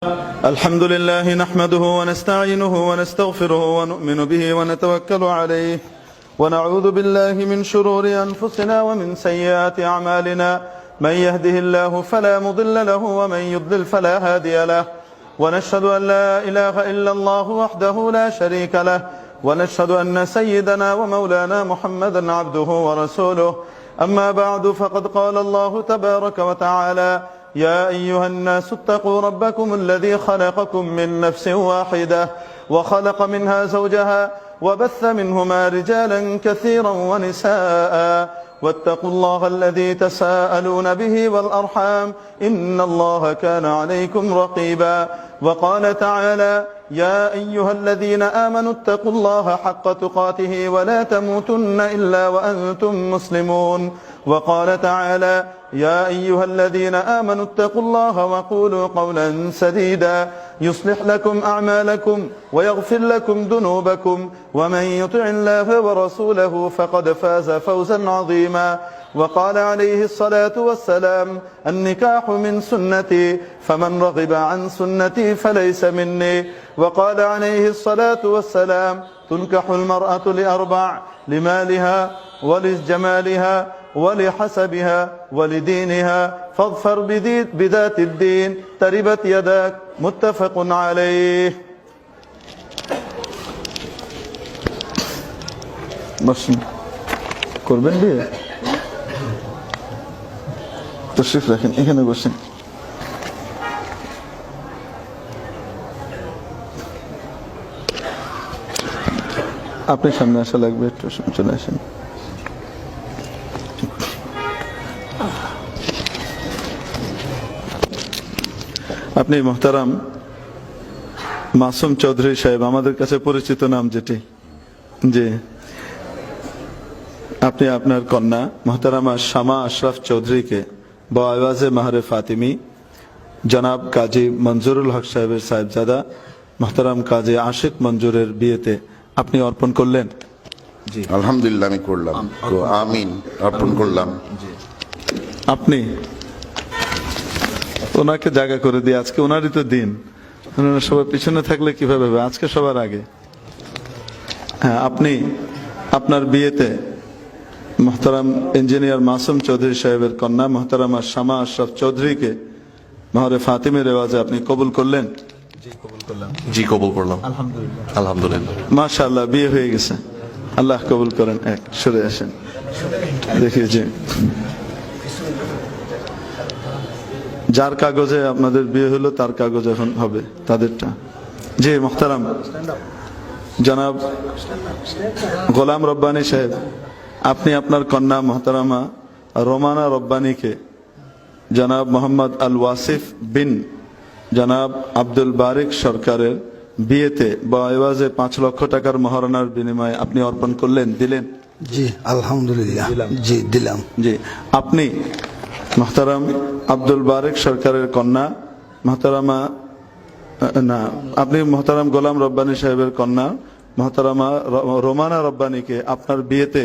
الحمد لله نحمده ونستعينه ونستغفره ونؤمن به ونتوكل عليه ونعوذ بالله من شرور أنفسنا ومن سيئات أعمالنا من يهده الله فلا مضل له ومن يضلل فلا هادي له ونشهد أن لا إله إلا الله وحده لا شريك له ونشهد أن سيدنا ومولانا محمدا عبده ورسوله أما بعد فقد قال الله تبارك وتعالى يا أيها الناس اتقوا ربكم الذي خلقكم من نفس واحدة وخلق منها زوجها وبث منهما رجالا كثيرا ونساء واتقوا الله الذي تساءلون به والأرحام إن الله كان عليكم رقيبا وقال تعالى يا أيها الذين آمنوا اتقوا الله حق تقاته ولا تموتن إلا وأنتم مسلمون وقال تعالى يا أيها الذين آمنوا اتقوا الله وقولوا قولا سديدا يصلح لكم أعمالكم ويغفر لكم ذنوبكم ومن يطع الله ورسوله فقد فاز فوزا عظيما وقال عليه الصلاة والسلام النكاح من سنتي فمن رغب عن سنتي فليس مني وقال عليه الصلاة والسلام تنكح المرأة لأربع لمالها ولجمالها ولحسبها ولدينها فاظفر بذات الدين تربت يداك متفق عليه بس করবেন বিয়ে তশরিফ রাখেন এখানে বসেন আপনি সামনে আসা লাগবে একটু চলে আসেন আপনি মোহতারাম মাসুম চৌধুরী সাহেব আমাদের কাছে পরিচিত নাম যেটি যে আপনি আপনার কন্যা মোহতারামা শামা আশরাফ চৌধুরীকে বাওয়াজে মাহরে ফাতিমি জনাব কাজী মঞ্জুরুল হক সাহেবের সাহেবজাদা মোহতারাম কাজী আশিক মঞ্জুরের বিয়েতে আপনি অর্পণ করলেন। জি আলহামদুলিল্লাহ আমি করলাম, তো আমিন অর্পণ করলাম। আপনি ওনাকে জায়গা করে দিয়ে আজকে ওনারই তো দিন, ওনারা সবার পিছনে থাকলে কিভাবে হবে, আজকে সবার আগে। হ্যাঁ, আপনি আপনার বিয়েতে মোহতারাম ইঞ্জিনিয়ার মাসুম চৌধুরী সাহেবের কন্যা মোহতারামা শামা আশরাফ চৌধুরীকে মাহরে ফাতিমের রেওয়াজে আপনি কবুল করলেন। জি কবুল করলাম আলহামদুলিল্লাহ। মাশাআল্লাহ, বিয়ে হয়ে গেছে, আল্লাহ কবুল করেন। এক সরে আসেন, দেখিয়ে যে যার কাগজে আপনাদের বিয়ে হলো তার কাগজ এখন হবে তাদেরটা। জি মোহতারাম জনাব গোলাম রব্বানী সাহেব, আপনি আপনার কন্যা মোহতারামা রোমানা রব্বানীকে জনাব মোহাম্মদ আল ওয়াসিফ বিন জনাব আব্দুল বারিক সরকারের বিয়েতে বাওয়াজে 5 লক্ষ টাকার মহারণার বিনিময়ে আপনি অর্পণ করলেন, দিলেন? জি আলহামদুলিল্লাহ, জি দিলাম। জি আপনি মোহতারাম আব্দুল বারিক সরকারের কন্যা মোহতারামা না আপনি মোহতারাম গোলাম রব্বানী সাহেবের কন্যা মোহতারামা রোমানা রব্বানীকে আপনার বিয়েতে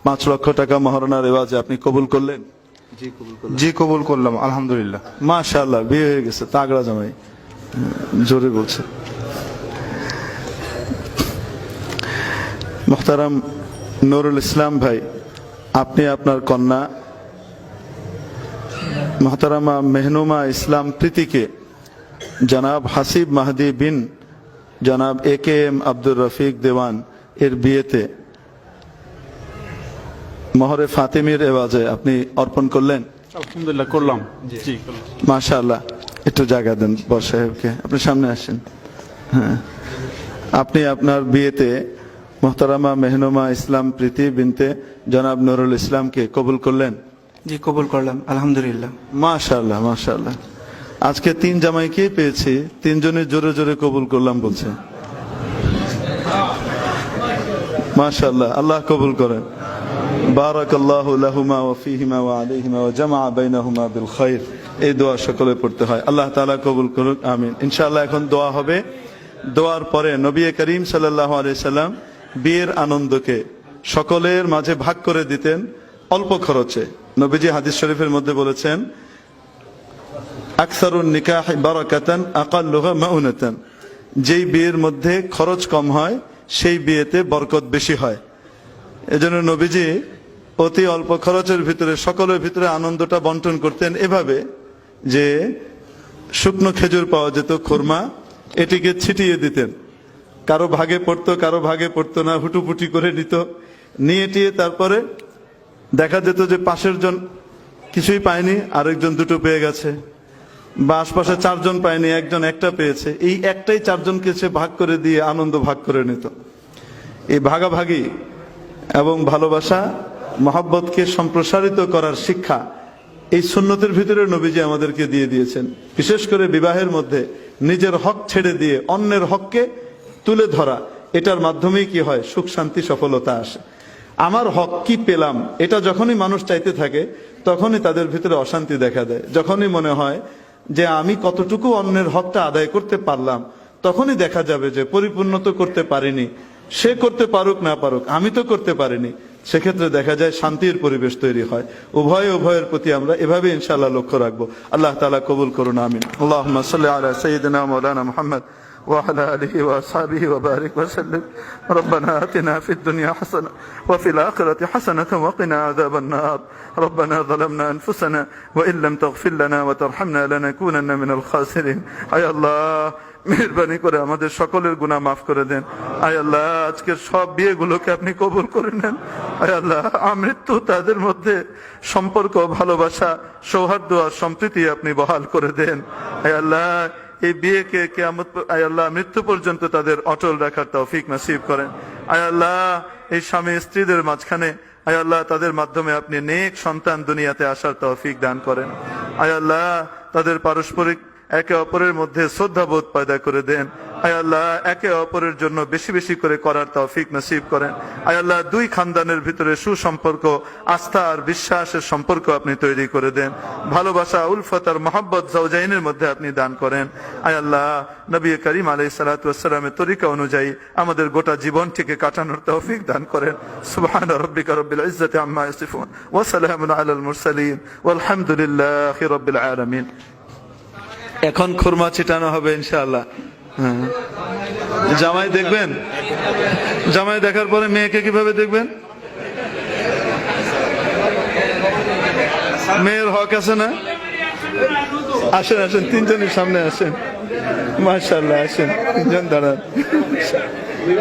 5 লক্ষ টাকা মহারণার রেওয়াজে আপনি কবুল করলেন? জি কবুল করলাম আলহামদুলিল্লাহ। মাশাআল্লাহ, বিয়ে হয়ে গেছে, তাগড়া জামাই, জোরে বলছে। মোহতারাম নুরুল ইসলাম ভাই, আপনি আপনার কন্যা মোহতারামা মেহনুমা ইসলাম প্রীতিকে জনাব হাসিব মাহদি বিন জনাব AKM আব্দুর রফিক দেওয়ান এর বিয়েতে মহরে ফাতিমির এওয়াজে আপনি অর্পণ করলেন? আলহামদুলিল্লাহ করলাম। জি মাশাআল্লাহ, একটু জায়গা দেন বড় সাহেবকে, আপনি সামনে আসেন। হ্যাঁ, আপনি আপনার বিয়েতে মোহতারামা মেহনুমা ইসলাম প্রীতি বিনতে জনাব নুরুল ইসলামকে কবুল করলেন? জি কবুল করলাম আলহামদুলিল্লাহ। মাশাআল্লাহ মাশাআল্লাহ, আজকে 3 জামাইকে পেয়েছি, 3 জনে জোরে জোরে কবুল করলাম বলছে। মাশাআল্লাহ, আল্লাহ কবুল করেন। বারাকাল্লাহু লাহুমা ওয়া ফীহিমা ওয়া আলাইহিমা ওয়া জামা বাইনাহুমা বিল খায়র। এই দোয়া সকলে পড়তে হয়, আল্লাহ তাআলা কবুল করুক, আমিন। ইনশাআল্লাহ এখন দোয়া হবে, দোয়ার পরে নবী করিম সাল্লাল্লাহু আলাইহি সাল্লাম বিয়ের আনন্দকে সকলের মাঝে ভাগ করে দিতেন অল্প খরচে। নবীজি হাদিস শরীফের মধ্যে বলেছেন আকসারুন নিকাহ বারাকাতান আকাল্লুহা মাউনাতান, যেই বিয়ের মধ্যে খরচ কম হয় সেই বিয়েতে বরকত বেশি হয়। এজন্য নবীজি অতি অল্প খরচের ভিতরে সকলের ভিতরে আনন্দটা বন্টন করতেন এভাবে যে শুকনো খেজুর পাওয়া যেত, খুরমা, এটিকে ছিটিয়ে দিতেন। কারো ভাগে পড়তো, কারো ভাগে পড়তো না, হুটুপুটি করে নিত, নিয়ে টিয়ে তারপরে দেখা যেত যে পাশের জন কিছুই পায়নি, আরেকজন দুটো পেয়ে গেছে, বা আশপাশে চারজন পায়নি, একজন একটা পেয়েছে, এই একটাই চারজনকে সে ভাগ করে দিয়ে আনন্দ ভাগ করে নিত। এই ভাগাভাগি এবং ভালোবাসা মহব্বতকে সম্প্রসারিত করার শিক্ষা এই সুন্নতের ভিতরে নবীজি আমাদেরকে দিয়ে দিয়েছেন। বিশেষ করে বিবাহের মধ্যে নিজের হক ছেড়ে দিয়ে অন্যের হককে তুলে ধরা, এটার মাধ্যমেই কি হয়, সুখ শান্তি সফলতা আসে। আমার হক কি পেলাম, এটা যখনই মানুষ চাইতে থাকে তখনই তাদের ভিতরে অশান্তি দেখা দেয়। যখনই মনে হয় যে আমি কতটুকু অন্যের হকটা আদায় করতে পারলাম, তখনই দেখা যাবে যে পরিপূর্ণ তো করতে পারিনি, সে করতে পারুক না পারুক, আমি তো করতে পারিনি। সেক্ষেত্রে দেখা যায় শান্তির পরিবেশ তৈরি হয়। উভয়ের প্রতি আমরা এভাবে ইনশাআল্লাহ লক্ষ্য রাখবো। আল্লাহ তাআলা কবুল করুন, আমিন। আল্লাহুম্মা সাল্লি আলা সাইয়্যিদিনা মাওলানা মুহাম্মদ وعلى آله وأصحابه وبارك وسلم. ربنا آتنا في الدنيا حسنة وفي الآخرة حسنة وقنا عذاب النار. ربنا ظلمنا أنفسنا وإن لم تغفر لنا وترحمنا لنكونن من الخاسرين. আয় আল্লাহ, মেহেরবানি করে আমাদের সকলের গুনাহ মাফ করে দেন। আয় আল্লাহ, আজকের সব বিয়েগুলোকে আপনি কবুল করে নেন। আয় আল্লাহ, আমৃত্যু তাদের মধ্যে সম্পর্ক, ভালোবাসা, সৌহার্দ্য আর সম্প্রীতি আপনি বহাল করে দেন। আয় আল্লাহ, এই বিয়েকে কিয়ামত, আয় আল্লাহ, মৃত্যু পর্যন্ত তাদের অটল রাখার তৌফিক নসিব করেন। আয় আল্লাহ, এই স্বামী স্ত্রীদের মাঝখানে আয় আল্লাহ তাদের মাধ্যমে আপনি নেক সন্তান দুনিয়াতে আসার তৌফিক দান করেন। আয় আল্লাহ, তাদের পারস্পরিক একে অপরের মধ্যে শ্রদ্ধাবোধ পয়দা করে দেন। আয় আল্লাহ, একে অপরের জন্য বেশি বেশি করে করার তৌফিক নসিব করেন। আয় আল্লাহ, দুই খানদানের ভিতরে সুসম্পর্ক, আস্থা আর বিশ্বাসের সম্পর্ক আপনি তৈরি করে দেন। ভালোবাসা, উলফত আর মহব্বত জাওজাইনের মধ্যে আপনি দান করেন। আয় আল্লাহ, নবী করিম আলাইহিস সালাতু ওয়াস সালামের তরিকা অনুযায়ী আমাদের গোটা জীবনটিকে কাটানোর তৌফিক দান করেন। সুবহানা রাব্বিকা রাব্বিল ইজ্জাতি আম্মা ইয়াসিফুন ওয়া সালামুন আলাল মুরসালিন ওয়াল হামদুলিল্লাহি রাব্বিল আলামিন। এখন খুরমা ছিটানো হবে ইনশাআল্লাহ। জামাই দেখবেন, জামাই দেখার পরে মেয়েকে কিভাবে দেখবেন? মেয়ের হক আছে না? আসেন আসেন, তিনজনের সামনে আসেন। মাশাআল্লাহ, আসেন তিনজন, দাঁড়ান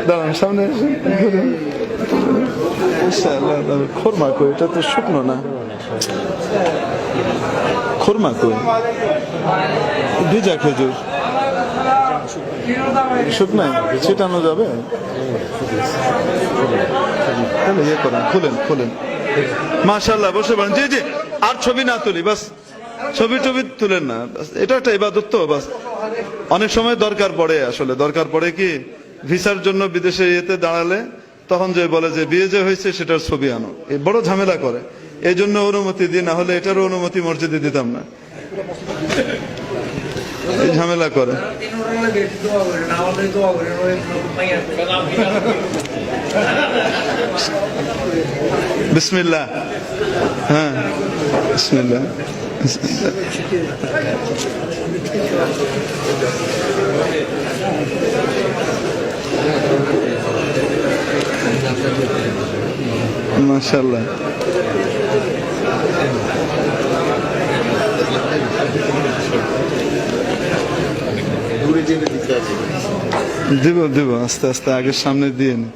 দাঁড়ান, সামনে আসেন। ইনশাআল্লাহ। খুরমা কই? এটা তো শুকনো না। খুরমা কই? ভিজা খেজুর শুকনাই ছিটানো যাবে? তাহলে ইয়ে করেন, খুলেন। মাশাআল্লাহ, বসে পড়েন। জি জি, আর ছবি না তুলি, বাস ছবি টবি তুলেন না, এটা একটা ইবাদত তো, বাস। অনেক সময় দরকার পড়ে, আসলে দরকার পড়ে কি, ভিসার জন্য বিদেশে ইয়েতে দাঁড়ালে তখন যে বলে যে বিয়ে যে হয়েছে সেটার ছবি আনো, এই বড় ঝামেলা করে। এই জন্য অনুমতি দিই, না হলে এটারও অনুমতি মসজিদে দিতাম না, এই ঝামেলা করে। বিসমিল্লাহ। হ্যাঁ, বিসমিল্লাহ। মাশাআল্লাহ। দিব আস্তে আস্তে, আগে সামনে দিয়ে নি।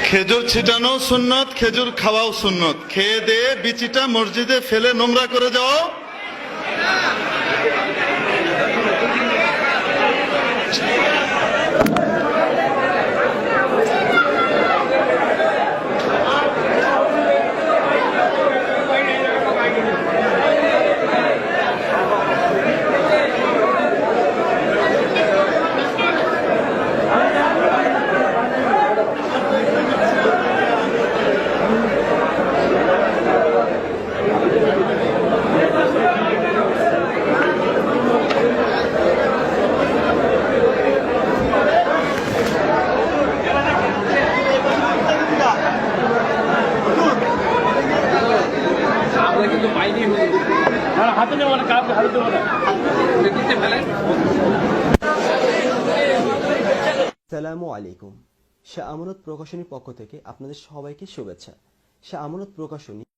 খেজুর ছিটানো সুন্নত, খেজুর খাওয়াও সুন্নত। খেয়ে দিয়ে বিচিটা মসজিদে ফেলে নোংরা করে যাও। আসসালামু আলাইকুম। শাহ আমানত প্রকাশনীর পক্ষ থেকে আপনাদের সবাইকে শুভেচ্ছা। শাহ আমানত প্রকাশনী